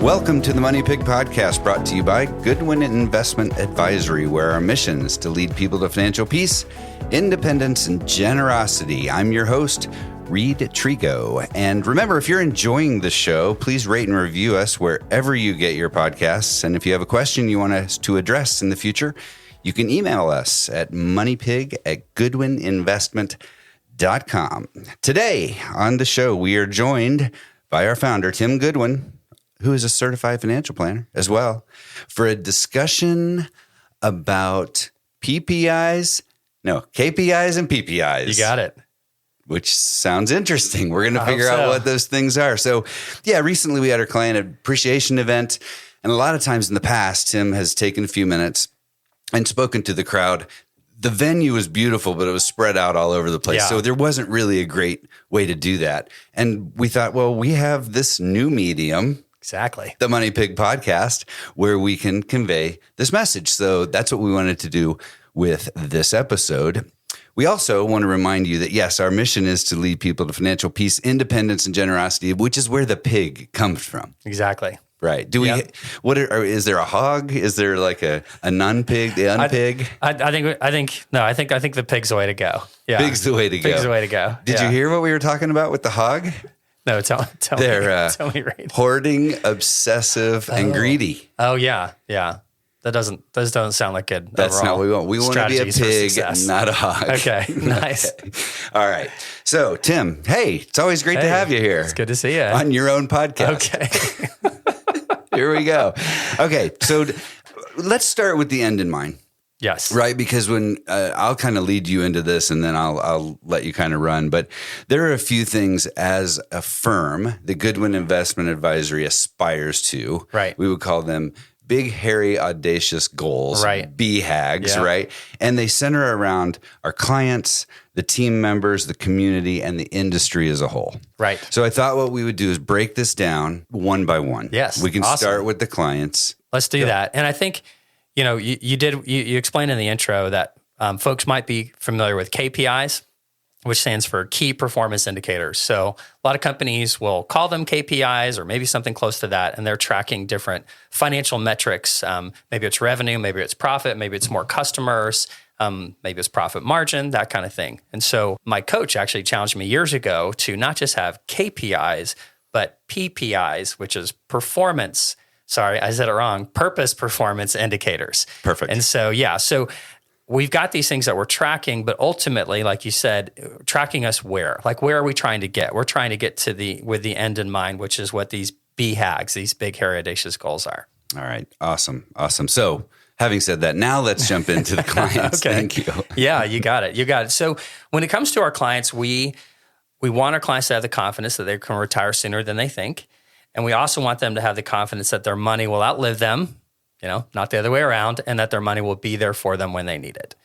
Welcome to the Money Pig Podcast, brought to you by Goodwin Investment Advisory, where our mission is to lead people to financial peace, independence, and generosity. I'm your host, Reed Trigo. And remember, if you're enjoying the show, please rate and review us wherever you get your podcasts. And if you have a question you want us to address in the future, you can email us at moneypig@goodwininvestment.com. Today on the show, we are joined by our founder, Tim Goodwin, who is a certified financial planner as well, for a discussion about KPIs and PPIs. You got it. Which sounds interesting. We're going to figure out what those things are. So, yeah, recently we had our client appreciation event. And a lot of times in the past, Tim has taken a few minutes and spoken to the crowd. The venue was beautiful, but it was spread out all over the place. Yeah. So there wasn't really a great way to do that. And we thought, well, we have this new medium. Exactly. The Money Pig Podcast, where we can convey this message. So that's what we wanted to do with this episode. We also want to remind you that, yes, our mission is to lead people to financial peace, independence, and generosity, which is where the pig comes from. Exactly. Right. Do we? Yep. Is there a hog? Is there like a non-pig, the unpig? I think the pig's the way to go. Yeah. Pig's the way to go. Pig's the way to go. Did you hear what we were talking about with the hog? No, tell me. Tell me right. Hoarding, obsessive, and greedy. Oh yeah. Those don't sound like good. That's not what we want. We want to be a pig, not a hog. Okay, nice. Okay. All right. So, Tim, hey, it's always great to have you here. It's good to see you. On your own podcast. Okay. Here we go. Okay, so let's start with the end in mind. Yes. Right, because when I'll kind of lead you into this and then I'll let you kind of run. But there are a few things as a firm, the Goodwin Investment Advisory aspires to. Right. We would call them big, hairy, audacious goals, right? BHAGs, right? And they center around our clients, the team members, the community, and the industry as a whole. Right. So I thought what we would do is break this down one by one. Yes. We can start with the clients. Let's do that. And I think, you explained in the intro that folks might be familiar with KPIs, which stands for key performance indicators. So a lot of companies will call them KPIs or maybe something close to that, and they're tracking different financial metrics. Maybe it's revenue, maybe it's profit, maybe it's more customers, maybe it's profit margin, that kind of thing. And so my coach actually challenged me years ago to not just have KPIs, but PPIs, which is performance. Sorry, I said it wrong. Purpose performance indicators. Perfect. And so, so we've got these things that we're tracking, but ultimately, like you said, tracking us where? Like, where are we trying to get? We're trying to get to with the end in mind, which is what these BHAGs, these big, hairy, audacious goals are. All right. Awesome. So having said that, now let's jump into the clients. Okay. Thank you. Yeah, you got it. So when it comes to our clients, we want our clients to have the confidence that they can retire sooner than they think. And we also want them to have the confidence that their money will outlive them, not the other way around, and that their money will be there for them when they need it.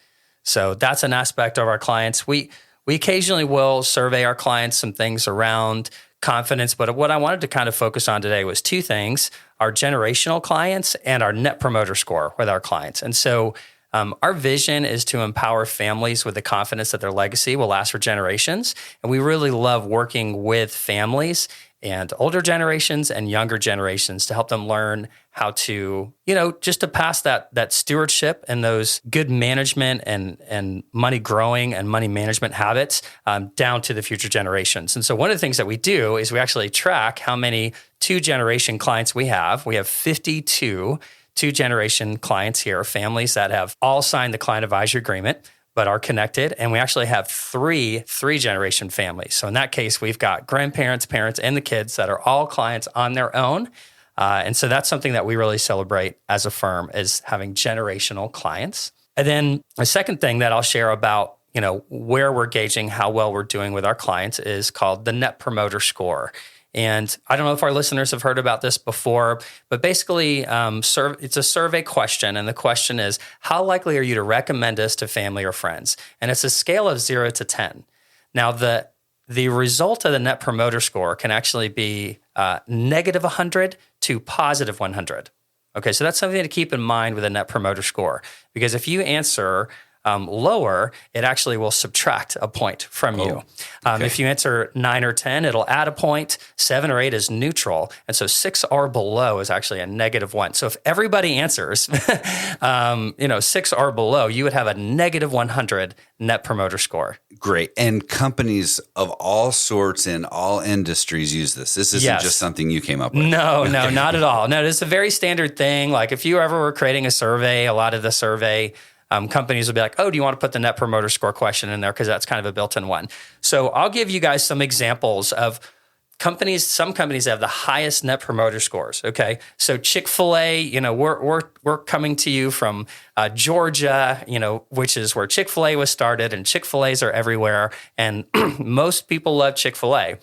So that's an aspect of our clients. We occasionally will survey our clients some things around confidence, but what I wanted to kind of focus on today was two things: our generational clients and our net promoter score with our clients. And so our vision is to empower families with the confidence that their legacy will last for generations. And we really love working with families and older generations and younger generations to help them learn how to, just to pass that stewardship and those good management and money growing and money management habits down to the future generations. And so one of the things that we do is we actually track how many two-generation clients we have. We have 52 two-generation clients here, families that have all signed the client advisory agreement, but are connected. And we actually have three-generation families. So in that case, we've got grandparents, parents, and the kids that are all clients on their own. And so that's something that we really celebrate as a firm, is having generational clients. And then a second thing that I'll share about, where we're gauging how well we're doing with our clients is called the Net Promoter Score. And I don't know if our listeners have heard about this before, but basically it's a survey question. And the question is, how likely are you to recommend us to family or friends? And it's a scale of 0 to 10. Now, the result of the Net Promoter Score can actually be negative 100 to positive 100. Okay, so that's something to keep in mind with a Net Promoter Score. Because if you answer, lower, it actually will subtract a point from you. Okay. If you answer 9 or 10, it'll add a point. 7 or 8 is neutral. And so 6 or below is actually a -1. So if everybody answers, 6 or below, you would have a -100 net promoter score. Great. And companies of all sorts in all industries use this. This isn't just something you came up with. No, not at all. No, it's a very standard thing. Like if you ever were creating a survey, a lot of the survey companies will be like, oh, do you want to put the net promoter score question in there? Because that's kind of a built-in one. So I'll give you guys some examples of companies. Some companies have the highest net promoter scores. Okay, so Chick-fil-A, we're coming to you from Georgia, which is where Chick-fil-A was started, and Chick-fil-A's are everywhere, and most people love Chick-fil-A.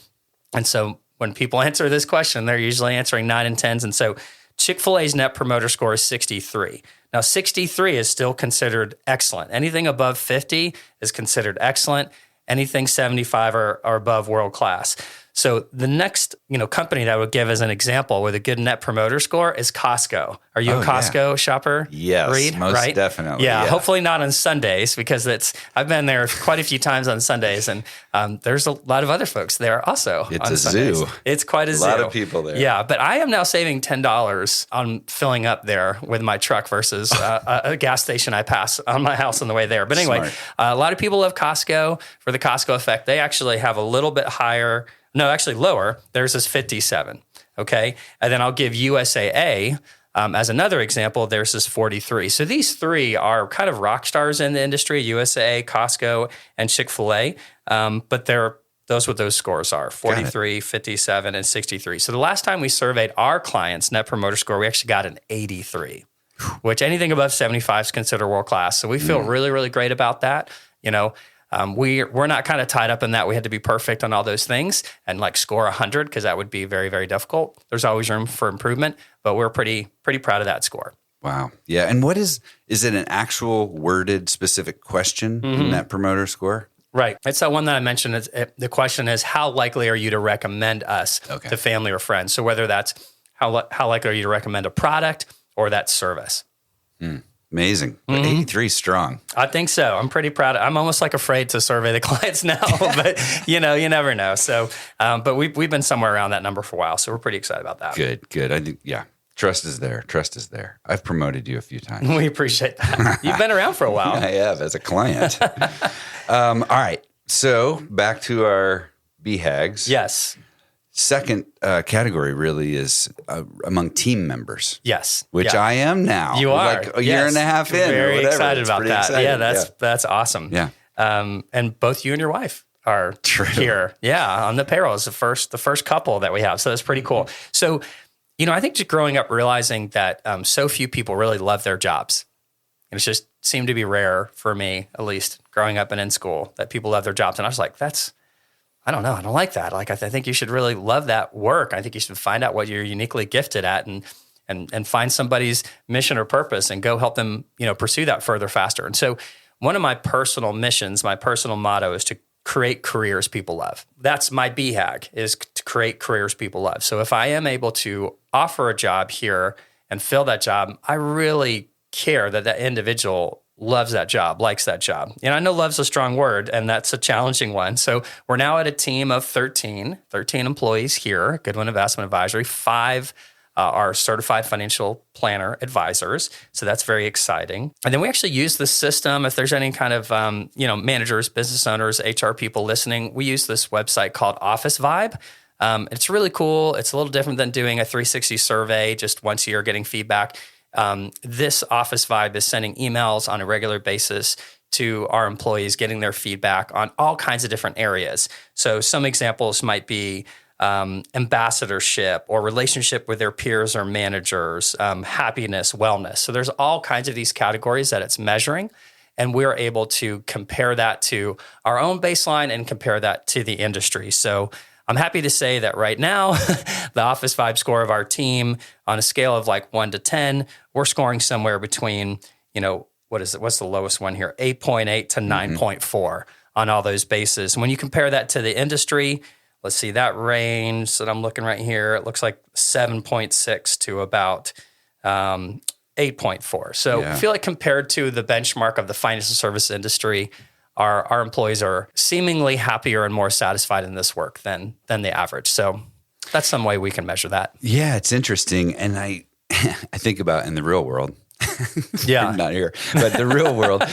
And so when people answer this question, they're usually answering 9 and 10s, and so Chick-fil-A's net promoter score is 63. Now, 63 is still considered excellent. Anything above 50 is considered excellent. Anything 75 or above, world class. So the next, company that I would give as an example with a good net promoter score is Costco. Are you a Costco shopper? Yes, Reed? most right? definitely. Yeah, hopefully not on Sundays because I've been there quite a few times on Sundays, and there's a lot of other folks there also. It's on a Sundays. zoo. It's quite a zoo. A lot of people there. Yeah, but I am now saving $10 on filling up there with my truck versus a gas station I pass on my house on the way there. But anyway, a lot of people love Costco for the Costco effect. They actually have a little bit higher. No, actually lower. Theirs is 57, okay? And then I'll give USAA as another example. Theirs is 43. So these three are kind of rock stars in the industry, USAA, Costco, and Chick-fil-A. But those what those scores are, 43, 57, and 63. So the last time we surveyed our clients' net promoter score, we actually got an 83, which anything above 75 is considered world-class. So we feel really, really great about that, we're not kind of tied up in that. We had to be perfect on all those things and score 100 because that would be very, very difficult. There's always room for improvement, but we're pretty proud of that score. Wow. Yeah. And what is it an actual worded specific question in that promoter score? Right. It's that one that I mentioned. The question is, how likely are you to recommend us to family or friends? So whether that's how likely are you to recommend a product or that service? Amazing. But 83 is strong. I think so. I'm pretty proud. I'm almost afraid to survey the clients now, but you never know. So, but we've been somewhere around that number for a while. So we're pretty excited about that. Good. I think, trust is there. I've promoted you a few times. We appreciate that. You've been around for a while. I have as a client. All right. So back to our BHAGs. Yes. Second category really is among team members. Yes. Which I am now. You are. A year and a half in. Very or whatever. excited about that. Exciting. Yeah, that's awesome. Yeah. And both you and your wife are here. Yeah, on the payroll is the first couple that we have. So that's pretty cool. So, I think just growing up realizing that so few people really love their jobs. And it just seemed to be rare for me, at least growing up and in school, that people love their jobs. And I was like, I don't know. I don't like that. I think you should really love that work. I think you should find out what you're uniquely gifted at and find somebody's mission or purpose and go help them, pursue that further faster. And so one of my personal missions, my personal motto is to create careers people love. That's my BHAG, is to create careers people love. So if I am able to offer a job here and fill that job, I really care that individual loves that job, likes that job. And I know love's a strong word, and that's a challenging one. So we're now at a team of 13 employees here at Goodwin Investment Advisory. 5 are certified financial planner advisors. So that's very exciting. And then we actually use the system. If there's any kind of, managers, business owners, HR people listening, we use this website called Office Vibe. It's really cool. It's a little different than doing a 360 survey just once a year, getting feedback. This Office Vibe is sending emails on a regular basis to our employees, getting their feedback on all kinds of different areas. So some examples might be ambassadorship or relationship with their peers or managers, happiness, wellness. So there's all kinds of these categories that it's measuring, and we're able to compare that to our own baseline and compare that to the industry. So I'm happy to say that right now, the Office Vibe score of our team on a scale of 1 to 10, we're scoring somewhere between, what's the lowest one here? 8.8 to 9.4 on all those bases. And when you compare that to the industry, let's see, that range that I'm looking right here, it looks like 7.6 to about 8.4. So I feel like compared to the benchmark of the financial service industry, our employees are seemingly happier and more satisfied in this work than the average. So that's some way we can measure that. Yeah, it's interesting. And I think about in the real world, not here, but the real world,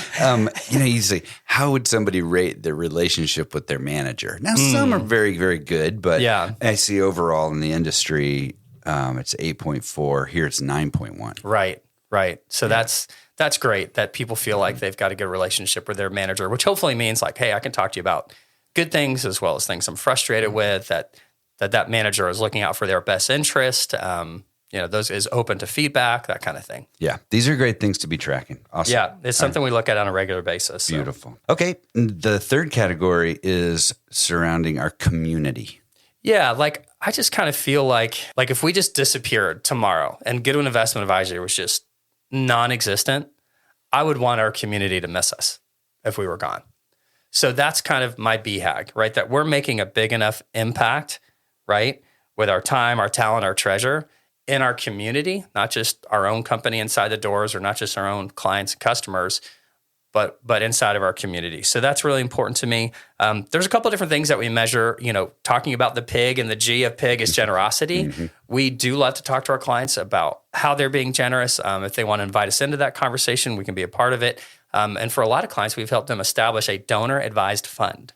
you say, how would somebody rate their relationship with their manager? Now, some are very, very good, but I see overall in the industry, it's 8.4. Here it's 9.1. Right. So that's great that people feel like they've got a good relationship with their manager, which hopefully means like, hey, I can talk to you about good things as well as things I'm frustrated with, that manager is looking out for their best interest. Those is open to feedback, that kind of thing. Yeah. These are great things to be tracking. Awesome. Yeah. It's something we look at on a regular basis. Beautiful. So. Okay. The third category is surrounding our community. Yeah. Like I just kind of feel like if we just disappeared tomorrow and Goodwin Investment Advisory was just non-existent, I would want our community to miss us if we were gone. So that's kind of my BHAG, right? That we're making a big enough impact, right? With our time, our talent, our treasure in our community, not just our own company inside the doors or not just our own clients and customers, but inside of our community. So that's really important to me. There's a couple of different things that we measure, talking about the PIG, and the G of PIG is generosity. Mm-hmm. We do love to talk to our clients about how they're being generous. If they want to invite us into that conversation, we can be a part of it. And for a lot of clients, we've helped them establish a donor-advised fund.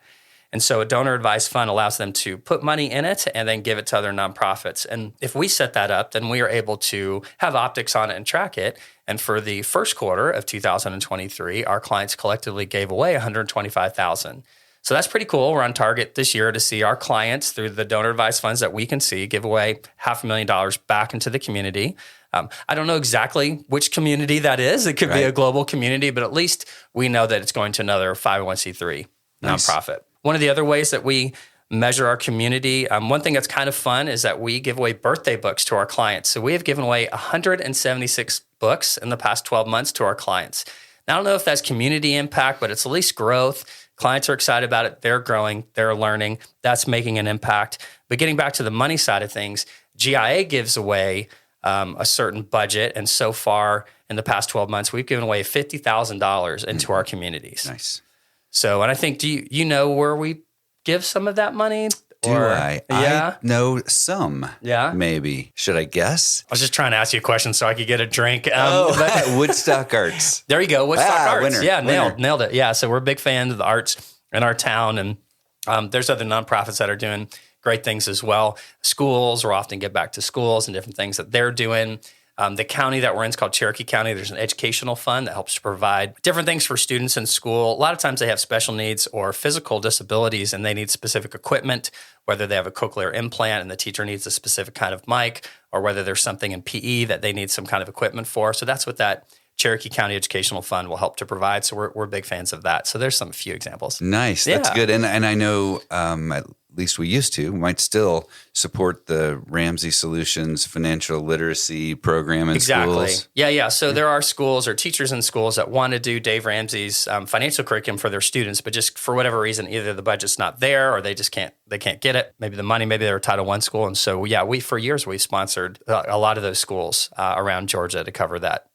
And so a donor-advised fund allows them to put money in it and then give it to other nonprofits. And if we set that up, then we are able to have optics on it and track it. And for the first quarter of 2023, our clients collectively gave away $125,000. So that's pretty cool. We're on target this year to see our clients, through the donor-advised funds that we can see, give away $500,000 back into the community. I don't know exactly which community that is. It could be a global community, but at least we know that it's going to another 501c3 nonprofit. One of the other ways that we measure our community, one thing that's kind of fun is that we give away birthday books to our clients. So we have given away 176 books in the past 12 months to our clients. Now, I don't know if that's community impact, but it's at least growth. Clients are excited about it. They're growing. They're learning. That's making an impact. But getting back to the money side of things, GIA gives away a certain budget. And so far in the past 12 months, we've given away $50,000 into our communities. Nice. So, and I think, do you know where we give some of that money? Do I? Yeah. I know some. Yeah. Maybe. Should I guess? I was just trying to ask you a question so I could get a drink. Woodstock Arts. There you go. Woodstock Arts. Winner. Yeah, nailed it. Yeah. So we're a big fan of the arts in our town. And there's other nonprofits that are doing great things as well. Schools, we'll often get back to schools and different things that they're doing. The county that we're in is called Cherokee County. There's an educational fund that helps provide different things for students in school. A lot of times they have special needs or physical disabilities and they need specific equipment, whether they have a cochlear implant and the teacher needs a specific kind of mic, or whether there's something in PE that they need some kind of equipment for. So that's what that Cherokee County Educational Fund will help to provide. So we're big fans of that. So there's few examples. Nice. That's good. And I know at least we used to, might still support the Ramsey Solutions financial literacy program in schools. Yeah. So there are schools or teachers in schools that want to do Dave Ramsey's financial curriculum for their students, but just for whatever reason, either the budget's not there or they can't get it. Maybe the money, maybe they're a Title I school. And so, for years, we've sponsored a lot of those schools around Georgia to cover that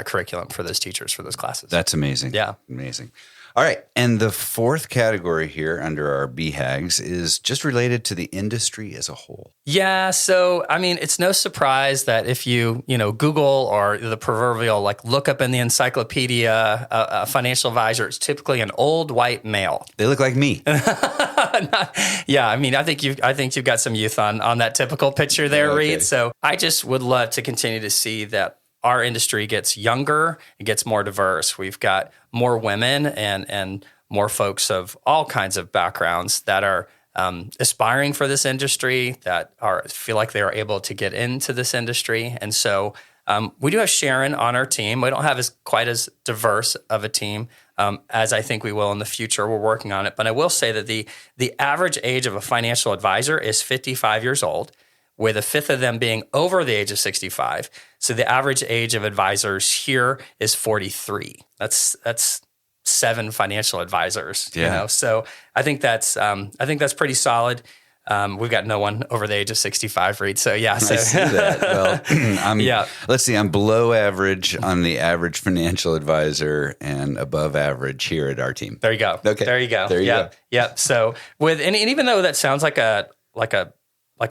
curriculum for those teachers, for those classes. That's amazing. Yeah. Amazing. All right. And the fourth category here under our BHAGs is just related to the industry as a whole. Yeah. So, it's no surprise that if you Google or the proverbial, look up in the encyclopedia, a financial advisor, it's typically an old white male. They look like me. Yeah. I think you've got some youth on that typical picture there, Okay. Reed. So I just would love to continue to see that our industry gets younger, it gets more diverse. We've got more women and more folks of all kinds of backgrounds that are aspiring for this industry, that feel like they are able to get into this industry. And so we do have Sharon on our team. We don't have quite as diverse of a team as I think we will in the future. We're working on it. But I will say that the average age of a financial advisor is 55 years old, with a fifth of them being over the age of 65. So the average age of advisors here is 43. That's 7 financial advisors. Yeah. So I think that's pretty solid. We've got no one over the age of 65, Reed. So yeah. So. I see that. Well, let's see. I'm below average on the average financial advisor and above average here at our team. There you go. Okay. There you go. There you go. Yep. So and even though that sounds like a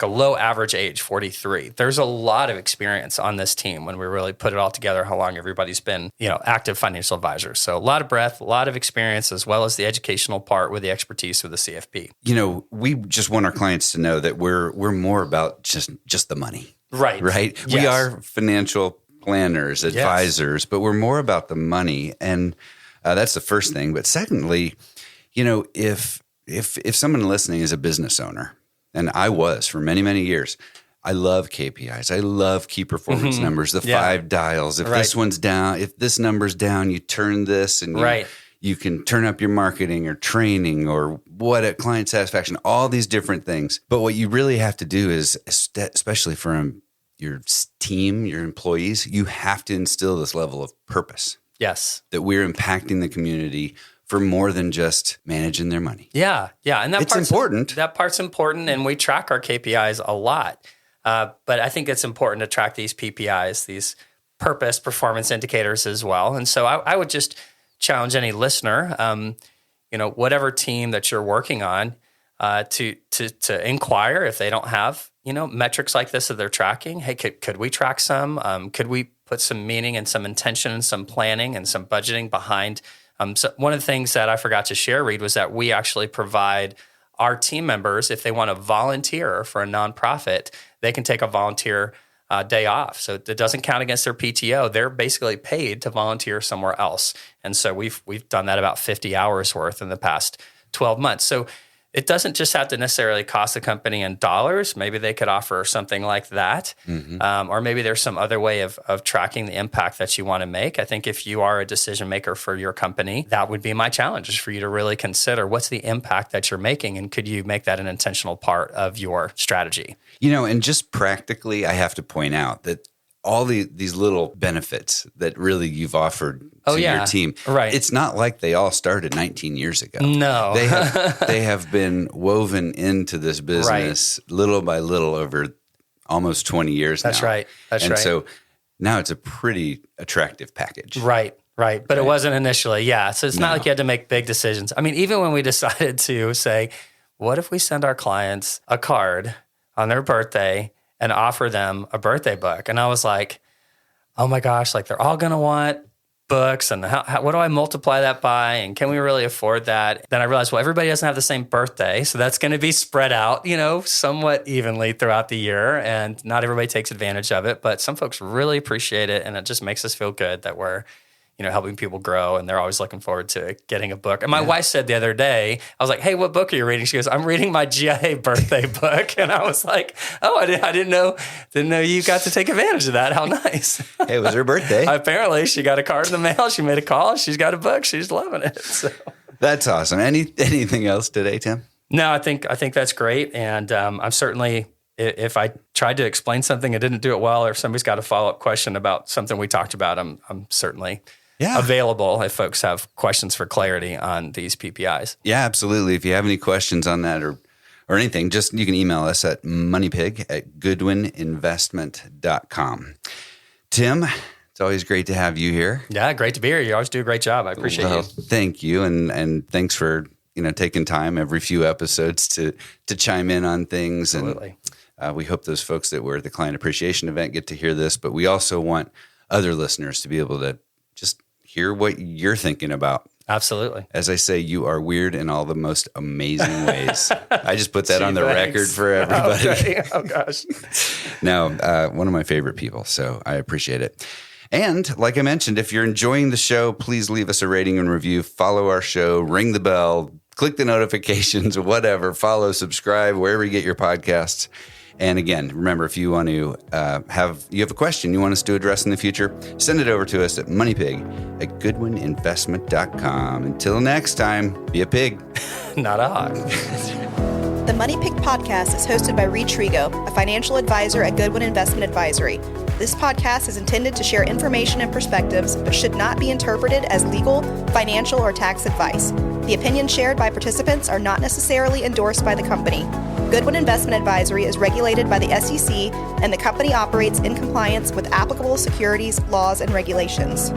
low average age, 43, there's a lot of experience on this team when we really put it all together, how long everybody's been, active financial advisors. So a lot of breadth, a lot of experience, as well as the educational part with the expertise with the CFP. We just want our clients to know that we're more about just the money. Right. Right. Yes. We are financial planners, advisors, but we're more about the money. And that's the first thing. But secondly, if someone listening is a business owner, and I was for many, many years, I love KPIs. I love key performance numbers, the 5 dials. If this one's down, if this number's down, you turn this and you can turn up your marketing or training or client satisfaction, all these different things. But what you really have to do is, especially for your team, your employees, you have to instill this level of purpose. Yes. That we're impacting the community for more than just managing their money. Yeah. And it's important. That part's important, and we track our KPIs a lot. But I think it's important to track these PPIs, these purpose performance indicators as well. And so I would just challenge any listener, whatever team that you're working on, to inquire if they don't have, metrics like this that they're tracking. Hey, could we track some? Could we put some meaning and some intention and some planning and some budgeting behind? So one of the things that I forgot to share, Reed, was that we actually provide our team members, if they want to volunteer for a nonprofit, they can take a volunteer day off. So it doesn't count against their PTO. They're basically paid to volunteer somewhere else. And so we've done that about 50 hours worth in the past 12 months. So it doesn't just have to necessarily cost the company in dollars. Maybe they could offer something like that. Or maybe there's some other way of tracking the impact that you want to make. I think if you are a decision maker for your company, that would be my challenge, is for you to really consider what's the impact that you're making, and could you make that an intentional part of your strategy? And just practically, I have to point out that all these little benefits that really you've offered to your team. Right. It's not like they all started 19 years ago. No. They have been woven into this business little by little over almost 20 years That's now. Right. That's and right. So now it's a pretty attractive package. Right. But it wasn't initially. Yeah. So it's not like you had to make big decisions. I mean, even when we decided to say, what if we send our clients a card on their birthday and offer them a birthday book? And I was like, oh my gosh, like they're all going to want books, and what do I multiply that by? And can we really afford that? Then I realized, well, everybody doesn't have the same birthday. So that's going to be spread out, somewhat evenly throughout the year. And not everybody takes advantage of it, but some folks really appreciate it. And it just makes us feel good that we're, helping people grow, and they're always looking forward to getting a book. And my wife said the other day, I was like, hey, what book are you reading? She goes, I'm reading my GIA birthday book. And I was like, oh, I didn't know you got to take advantage of that. How nice. Hey, it was her birthday. Apparently she got a card in the mail. She made a call. She's got a book. She's loving it. So. That's awesome. Anything else today, Tim? No, I think that's great. And I'm certainly, if I tried to explain something, I didn't do it well, or if somebody's got a follow-up question about something we talked about, I'm certainly available if folks have questions for clarity on these PPIs. Yeah, absolutely. If you have any questions on that or anything, you can email us at moneypig@goodwininvestment.com. Tim, it's always great to have you here. Yeah, great to be here. You always do a great job. I appreciate you. Thank you. And thanks for, taking time every few episodes to chime in on things. Absolutely. And we hope those folks that were at the client appreciation event get to hear this, but we also want other listeners to be able to just hear what you're thinking about. Absolutely. As I say, you are weird in all the most amazing ways. I just put that on the record for everybody. Okay. Oh, gosh. No, one of my favorite people, so I appreciate it. And like I mentioned, if you're enjoying the show, please leave us a rating and review, follow our show, ring the bell, click the notifications, whatever, follow, subscribe, wherever you get your podcasts. And again, remember, if you want to have a question you want us to address in the future, send it over to us at moneypig@goodwininvestment.com. Until next time, be a pig. Not a hog. The Money Pig podcast is hosted by Reed Trigo, a financial advisor at Goodwin Investment Advisory. This podcast is intended to share information and perspectives, but should not be interpreted as legal, financial, or tax advice. The opinions shared by participants are not necessarily endorsed by the company. Goodwin Investment Advisory is regulated by the SEC, and the company operates in compliance with applicable securities laws and regulations.